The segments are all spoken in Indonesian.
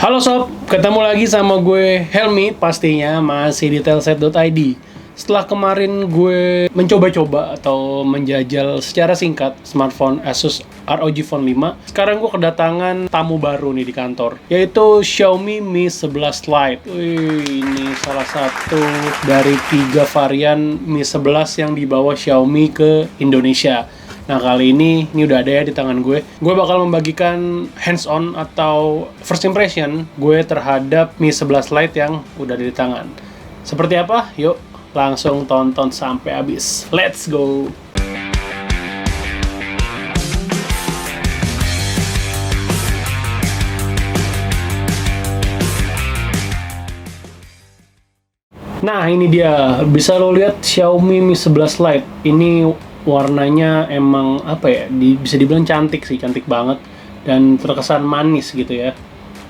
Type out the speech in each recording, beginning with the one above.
Halo sob, ketemu lagi sama gue Helmi, pastinya masih di telset.id. Setelah kemarin gue mencoba-coba atau menjajal secara singkat smartphone Asus ROG Phone 5, sekarang gue kedatangan tamu baru nih di kantor, yaitu Xiaomi Mi 11 Lite. Wih, ini salah satu dari 3 varian Mi 11 yang dibawa Xiaomi ke Indonesia. Nah, kali ini udah ada ya di tangan gue. Gue bakal membagikan hands-on atau first impression gue terhadap Mi 11 Lite yang udah ada di tangan. Seperti apa? Yuk, langsung tonton sampai habis. Let's go! Nah, ini dia. Bisa lo lihat Xiaomi Mi 11 Lite. Ini warnanya emang apa ya, bisa dibilang cantik sih, cantik banget dan terkesan manis gitu ya.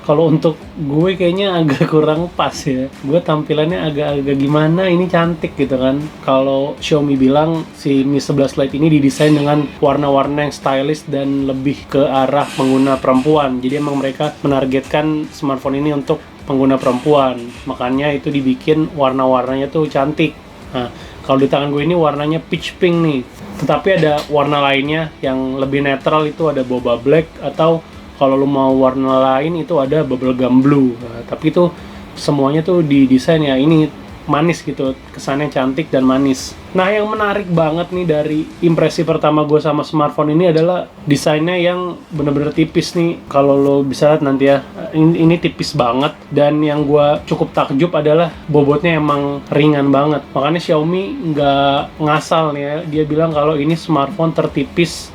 Kalau untuk gue kayaknya agak kurang pas ya, gue tampilannya agak-agak gimana, ini cantik gitu kan. Kalau Xiaomi bilang si Mi 11 Lite ini didesain dengan warna-warna yang stylish dan lebih ke arah pengguna perempuan, jadi emang mereka menargetkan smartphone ini untuk pengguna perempuan, makanya itu dibikin warna-warnanya tuh cantik. Nah, kalau di tangan gue ini warnanya peach pink nih. Tetapi ada warna lainnya yang lebih netral, itu ada boba black, atau kalau lu mau warna lain itu ada bubblegum blue. Nah, tapi itu semuanya tuh didesain ya ini manis gitu, kesannya cantik dan manis. Nah, yang menarik banget nih dari impresi pertama gue sama smartphone ini adalah desainnya yang bener-bener tipis nih. Kalau lo bisa lihat nanti ya, ini tipis banget. Dan yang gue cukup takjub adalah bobotnya emang ringan banget. Makanya Xiaomi nggak ngasal nih ya, dia bilang kalau ini smartphone tertipis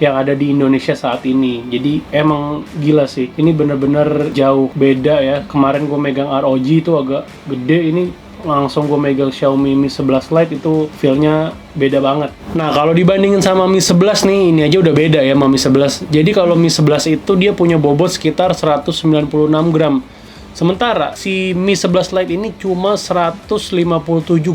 yang ada di Indonesia saat ini. Jadi emang gila sih, ini bener-bener jauh beda ya. Kemarin gue megang ROG itu agak gede, ini langsung gue megang Xiaomi Mi 11 Lite itu feel-nya beda banget. Nah, kalau dibandingin sama Mi 11 nih, ini aja udah beda ya sama Mi 11. Jadi kalau Mi 11 itu dia punya bobot sekitar 196 gram. Sementara si Mi 11 Lite ini cuma 157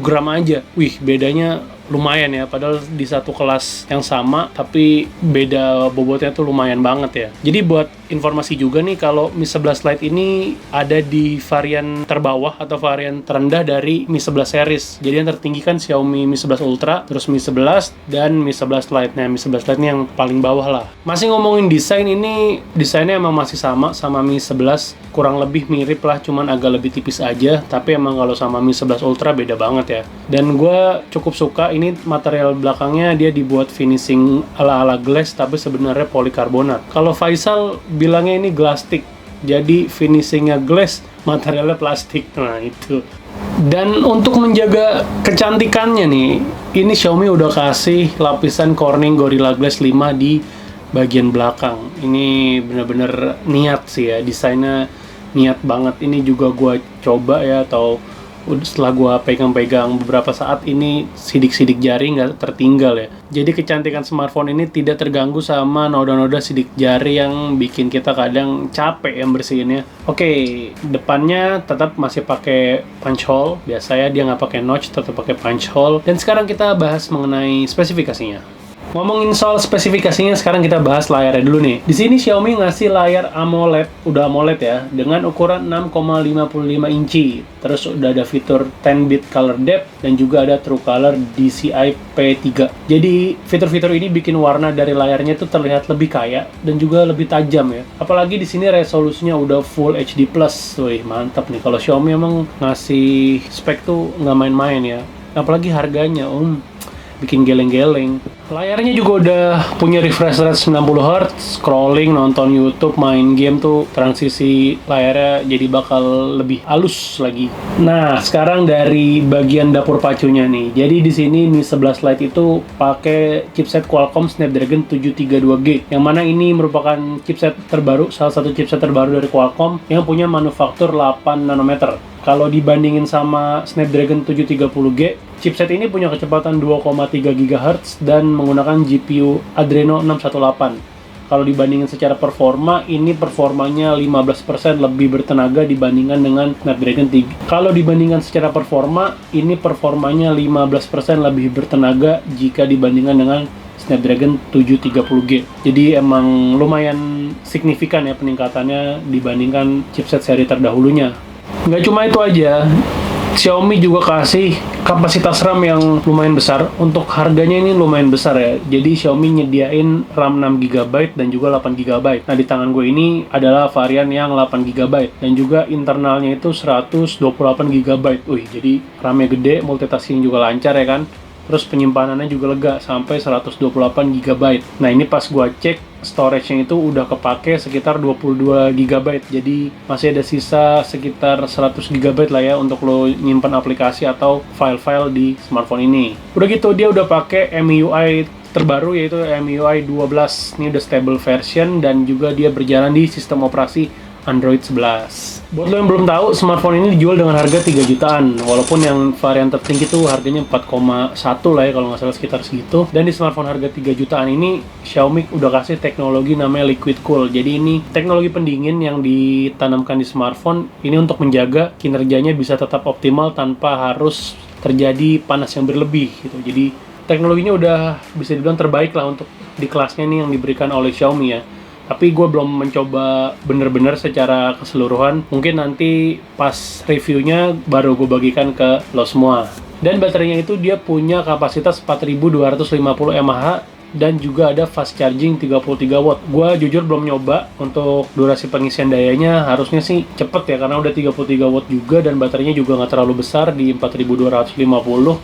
gram aja. Wih, bedanya lumayan ya, padahal di satu kelas yang sama tapi beda bobotnya tuh lumayan banget ya. Jadi buat informasi juga nih, kalau Mi 11 Lite ini ada di varian terbawah atau varian terendah dari Mi 11 series. Jadi yang tertinggi kan Xiaomi Mi 11 Ultra, terus Mi 11 dan Mi 11 Lite. Nah, Mi 11 Lite ini yang paling bawah lah. Masih ngomongin desain, ini desainnya emang masih sama Mi 11, kurang lebih mirip lah, cuman agak lebih tipis aja. Tapi emang kalau sama Mi 11 Ultra beda banget ya. Dan gue cukup suka ini material belakangnya, dia dibuat finishing ala-ala glass tapi sebenarnya polikarbonat. Kalau Faisal bilangnya ini glasstic, jadi finishingnya glass, materialnya plastik. Nah itu. Dan untuk menjaga kecantikannya nih, ini Xiaomi udah kasih lapisan Corning Gorilla Glass 5 di bagian belakang. Ini bener-bener niat sih ya, desainnya niat banget. Ini juga gua coba ya, atau setelah gue pegang-pegang beberapa saat ini, sidik-sidik jari nggak tertinggal ya. Jadi kecantikan smartphone ini tidak terganggu sama noda-noda sidik jari yang bikin kita kadang capek yang bersihinnya. Oke, depannya tetap masih pakai punch hole. Biasanya dia nggak pakai notch, tetap pakai punch hole. Dan sekarang kita bahas mengenai spesifikasinya. Ngomongin soal spesifikasinya, sekarang kita bahas layarnya dulu nih. Di sini Xiaomi ngasih layar AMOLED, udah AMOLED ya, dengan ukuran 6,55 inci. Terus udah ada fitur 10-bit color depth dan juga ada True Color DCI P3. Jadi fitur-fitur ini bikin warna dari layarnya tuh terlihat lebih kaya dan juga lebih tajam ya. Apalagi di sini resolusinya udah Full HD+. Wih, mantap nih. Kalau Xiaomi emang ngasih spek tuh nggak main-main ya. Apalagi harganya, bikin geleng-geleng. Layarnya juga udah punya refresh rate 90 Hz, scrolling, nonton YouTube, main game tuh transisi layarnya jadi bakal lebih halus lagi. Nah, sekarang dari bagian dapur pacunya nih. Jadi di sini Mi 11 Lite itu pakai chipset Qualcomm Snapdragon 732G, yang mana ini merupakan chipset terbaru, salah satu chipset terbaru dari Qualcomm yang punya manufaktur 8 nanometer. Kalau dibandingin sama Snapdragon 730G, chipset ini punya kecepatan 2,3 GHz dan menggunakan GPU Adreno 618. Kalau dibandingin secara performa, ini performanya 15% lebih bertenaga dibandingkan dengan Snapdragon 3. Kalau dibandingkan secara performa, ini performanya 15% lebih bertenaga jika dibandingkan dengan Snapdragon 730G. Jadi emang lumayan signifikan ya peningkatannya dibandingkan chipset seri terdahulunya. Nggak cuma itu aja, Xiaomi juga kasih kapasitas RAM yang lumayan besar. Untuk harganya ini lumayan besar ya. Jadi Xiaomi nyediain RAM 6GB dan juga 8GB. Nah, di tangan gue ini adalah varian yang 8GB dan juga internalnya itu 128GB. Wih, jadi RAM-nya gede, multitasking juga lancar ya kan. Terus penyimpanannya juga lega sampai 128GB. Nah, ini pas gua cek storage-nya itu udah kepake sekitar 22GB. Jadi masih ada sisa sekitar 100GB lah ya untuk lo nyimpan aplikasi atau file-file di smartphone ini. Udah gitu dia udah pakai MIUI terbaru yaitu MIUI 12. Ini udah stable version dan juga dia berjalan di sistem operasi Android 11. Buat lo yang belum tahu, smartphone ini dijual dengan harga 3 jutaan. Walaupun yang varian tertinggi itu harganya 4,1 lah ya kalau nggak salah sekitar segitu. Dan di smartphone harga 3 jutaan ini, Xiaomi udah kasih teknologi namanya Liquid Cool. Jadi ini teknologi pendingin yang ditanamkan di smartphone ini untuk menjaga kinerjanya bisa tetap optimal tanpa harus terjadi panas yang berlebih gitu. Jadi teknologinya udah bisa dibilang terbaik lah untuk di kelasnya nih yang diberikan oleh Xiaomi ya. Tapi gue belum mencoba bener-bener secara keseluruhan. Mungkin nanti pas reviewnya baru gue bagikan ke lo semua. Dan baterainya itu dia punya kapasitas 4250 mAh dan juga ada fast charging 33 watt. Gue jujur belum nyoba untuk durasi pengisian dayanya. Harusnya sih cepet ya karena udah 33 watt juga dan baterainya juga nggak terlalu besar di 4250.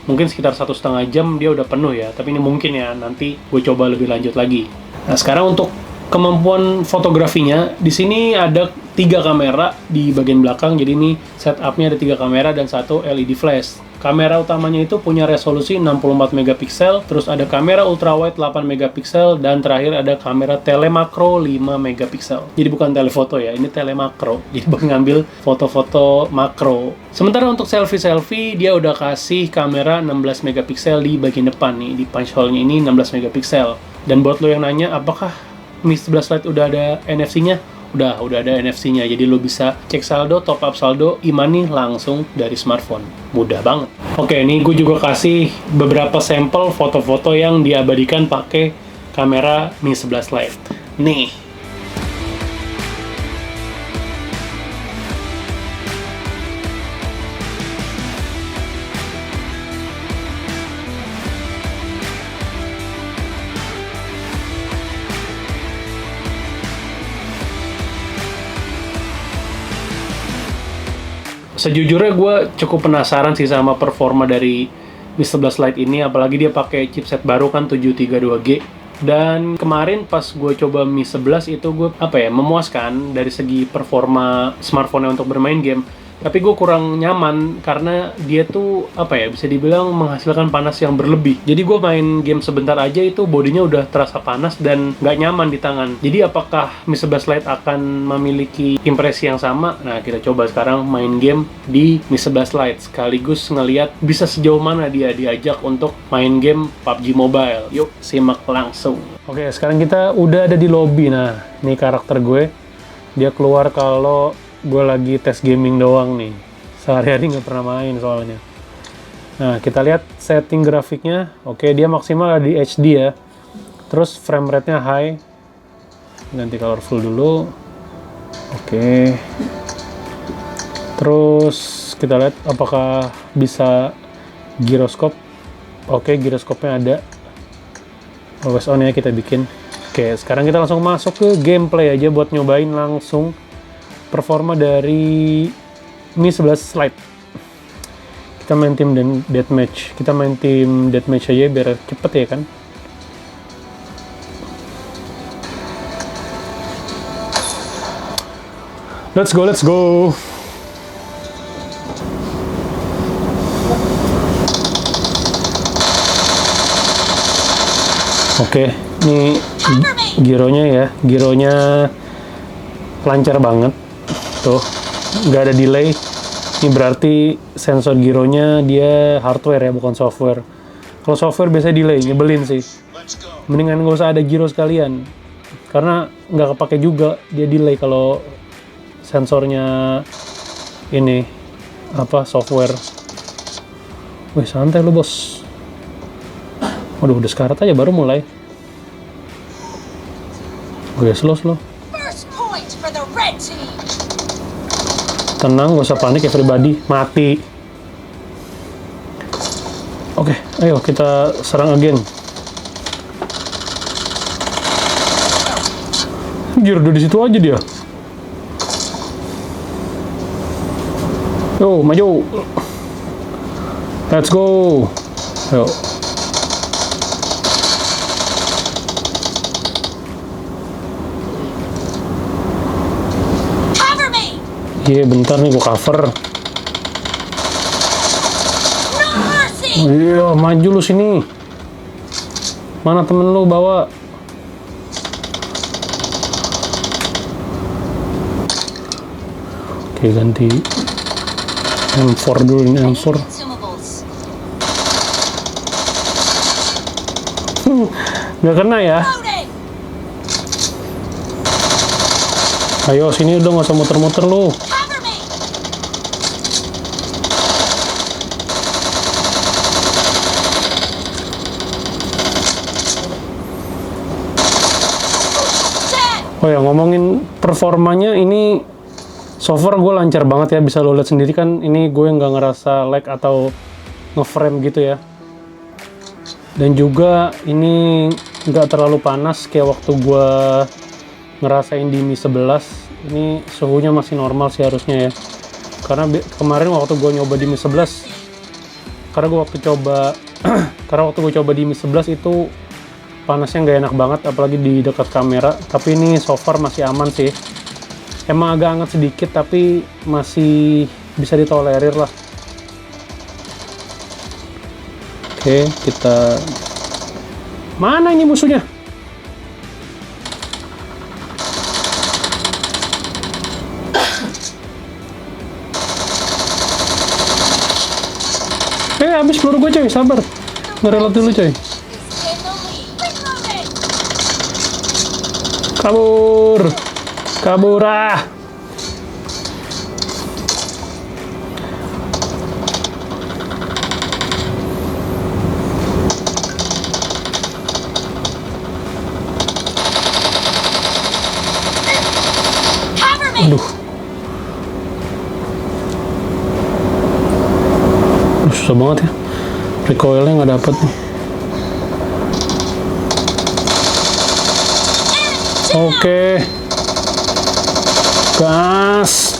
Mungkin sekitar 1,5 jam dia udah penuh ya. Tapi ini mungkin ya nanti gue coba lebih lanjut lagi. Nah, sekarang untuk kemampuan fotografinya, di sini ada 3 kamera di bagian belakang. Jadi ini setupnya ada 3 kamera dan 1 LED flash. Kamera utamanya itu punya resolusi 64 megapiksel, terus ada kamera ultrawide 8 megapiksel, dan terakhir ada kamera telemakro 5 megapiksel. Jadi bukan telefoto ya, ini telemakro. Jadi buat ngambil foto-foto makro. Sementara untuk selfie-selfie, dia udah kasih kamera 16 megapiksel di bagian depan nih, di punch hole-nya ini 16 megapiksel. Dan buat lo yang nanya, apakah Mi 11 Lite udah ada NFC-nya? Udah ada NFC-nya. Jadi lo bisa cek saldo, top up saldo, e-money langsung dari smartphone. Mudah banget. Oke, ini gue juga kasih beberapa sampel foto-foto yang diabadikan pakai kamera Mi 11 Lite. Nih. Sejujurnya gue cukup penasaran sih sama performa dari Mi 11 Lite ini, apalagi dia pakai chipset baru kan 732G. Dan kemarin pas gue coba Mi 11 itu gue memuaskan dari segi performa smartphone untuk bermain game. Tapi gue kurang nyaman karena dia tuh bisa dibilang menghasilkan panas yang berlebih. Jadi gue main game sebentar aja itu bodinya udah terasa panas dan nggak nyaman di tangan. Jadi apakah Mi 11 Lite akan memiliki impresi yang sama? Nah, kita coba sekarang main game di Mi 11 Lite sekaligus ngeliat bisa sejauh mana dia diajak untuk main game PUBG Mobile. Yuk simak langsung. Oke, sekarang kita udah ada di lobby. Nah, ini karakter gue. Dia keluar kalau gue lagi tes gaming doang nih. Sehari-hari nggak pernah main soalnya. Nah, kita lihat setting grafiknya. Oke, dia maksimal di HD ya. Terus frame rate-nya high. Ganti colorful dulu. Oke. Terus kita lihat apakah bisa gyroscope. Oke, gyroscope-nya ada. Always on ya kita bikin. Oke, sekarang kita langsung masuk ke gameplay aja buat nyobain langsung performa dari Mi 11 Lite. Kita main tim deathmatch. Kita main tim deathmatch aja biar cepet ya kan. Let's go. Oke, ini gironya ya. Gironya lancar banget. Tuh, nggak ada delay. Ini berarti sensor gironya dia hardware ya, bukan software. Kalau software biasanya delay, nyebelin sih. Mendingan nggak usah ada giro sekalian. Karena nggak kepake juga dia delay kalau sensornya ini software. Wih, santai lu bos. Waduh, udah sekarat aja baru mulai. Oke, slow. First point for the red team. Tenang, gak usah panik everybody. Mati. Oke, ayo kita serang again. Anjir, udah di situ aja dia. Yo, maju. Let's go. Ayo. Cover me. Iya, bentar nih gua cover. No mercy. Iya, maju lu sini. Mana temen lu bawa? Oke, ganti M4 dulu ini M4. Consumables. Nggak kena ya? Loading. Ayo sini udah nggak usah muter-muter lu. Cover me. Dead. Oh ya, ngomongin performanya ini so far gue lancar banget ya, bisa lo lihat sendiri kan, ini gue nggak ngerasa lag atau ngeframe gitu ya. Dan juga ini nggak terlalu panas kayak waktu gue ngerasain di Mi 11. Ini suhunya masih normal sih harusnya ya. Karena kemarin waktu gue nyoba di Mi 11, karena gue waktu coba di Mi 11 itu panasnya nggak enak banget, apalagi di dekat kamera. Tapi ini so far masih aman sih. Emang agak hangat sedikit tapi masih bisa ditolerir lah. Oke, kita... Mana ini musuhnya? Habis peluru gue coy, sabar. Ngereload dulu coy. Is in the lead. Reloading. Kabur. Kabur ah. Cover me. Aduh. Susah banget ya. Recoilnya nggak dapet nih. Oke. Gas.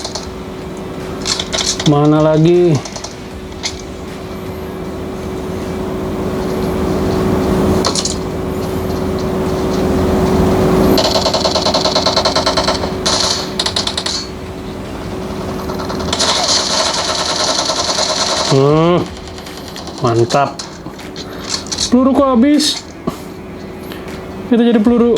Mana lagi? Mantap. Peluru kok habis? Kita jadi peluru.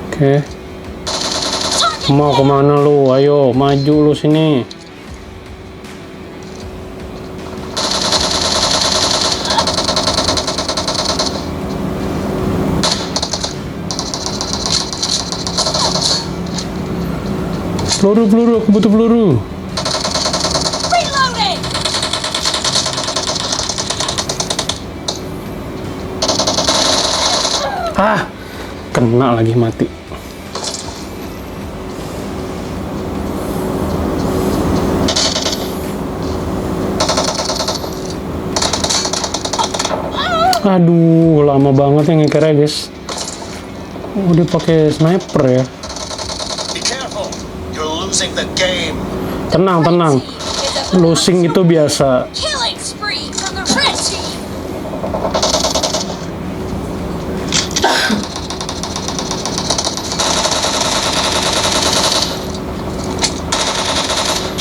Oke. Mau kemana lu? Ayo, maju lu sini. Peluru, aku butuh peluru. Reloading. Ah, kena lagi mati. Aduh, lama banget yang ngekernya guys. Udah pakai sniper ya. Be careful. You're losing the game. Tenang. Losing itu biasa. Killing spree for the red team.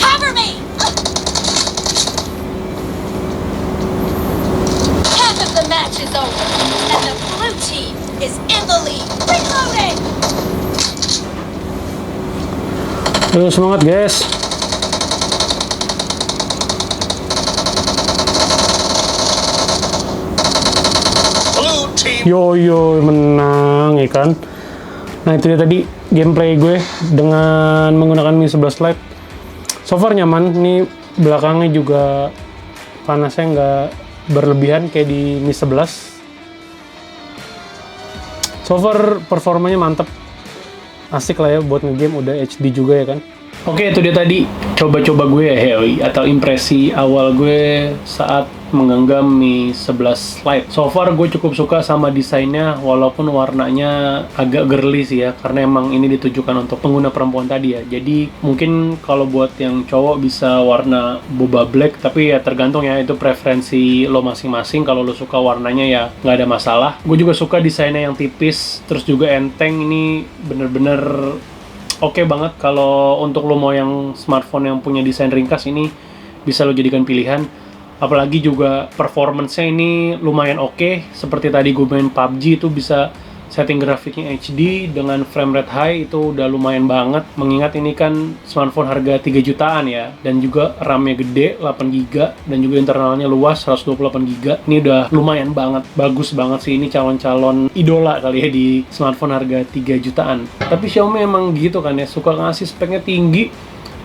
Cover me. Half of the match is over, and the blue team is in the lead. Reloading. Ayo semangat guys. Blue team. Yo menang ya kan. Nah itu dia tadi gameplay gue dengan menggunakan Mi 11 Lite. So far nyaman. Ini belakangnya juga panasnya berlebihan kayak di Mi 11. So far performanya mantep, asik lah ya buat ngegame, udah HD juga ya kan. Oke, itu dia tadi coba-coba gue ya, atau impresi awal gue saat menggenggam Mi 11 Lite. So far gue cukup suka sama desainnya, walaupun warnanya agak girly sih ya, karena emang ini ditujukan untuk pengguna perempuan tadi ya. Jadi mungkin kalau buat yang cowok bisa warna boba black, tapi ya tergantung ya, itu preferensi lo masing-masing. Kalau lo suka warnanya ya nggak ada masalah. Gue juga suka desainnya yang tipis, terus juga enteng. Ini bener-bener oke banget kalau untuk lo mau yang smartphone yang punya desain ringkas, ini bisa lo jadikan pilihan. Apalagi juga performance-nya ini lumayan oke. Seperti tadi gue main PUBG itu bisa setting grafiknya HD dengan frame rate high, itu udah lumayan banget. Mengingat ini kan smartphone harga 3 jutaan ya, dan juga RAM-nya gede 8GB dan juga internalnya luas 128GB. Ini udah lumayan banget, bagus banget sih. Ini calon-calon idola kali ya di smartphone harga 3 jutaan. Tapi Xiaomi emang gitu kan ya, suka ngasih speknya tinggi,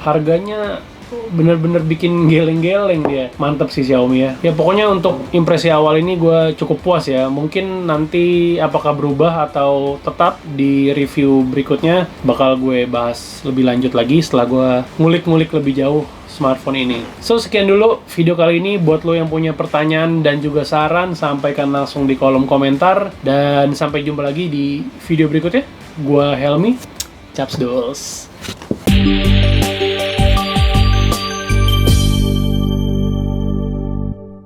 harganya bener-bener bikin geleng-geleng dia. Mantep sih Xiaomi ya. Ya pokoknya untuk impresi awal ini gue cukup puas ya. Mungkin nanti apakah berubah atau tetap di review berikutnya bakal gue bahas lebih lanjut lagi setelah gue ngulik-ngulik lebih jauh smartphone ini. So sekian dulu video kali ini. Buat lo yang punya pertanyaan dan juga saran, sampaikan langsung di kolom komentar. Dan sampai jumpa lagi di video berikutnya. Gue Helmi, Capsdols.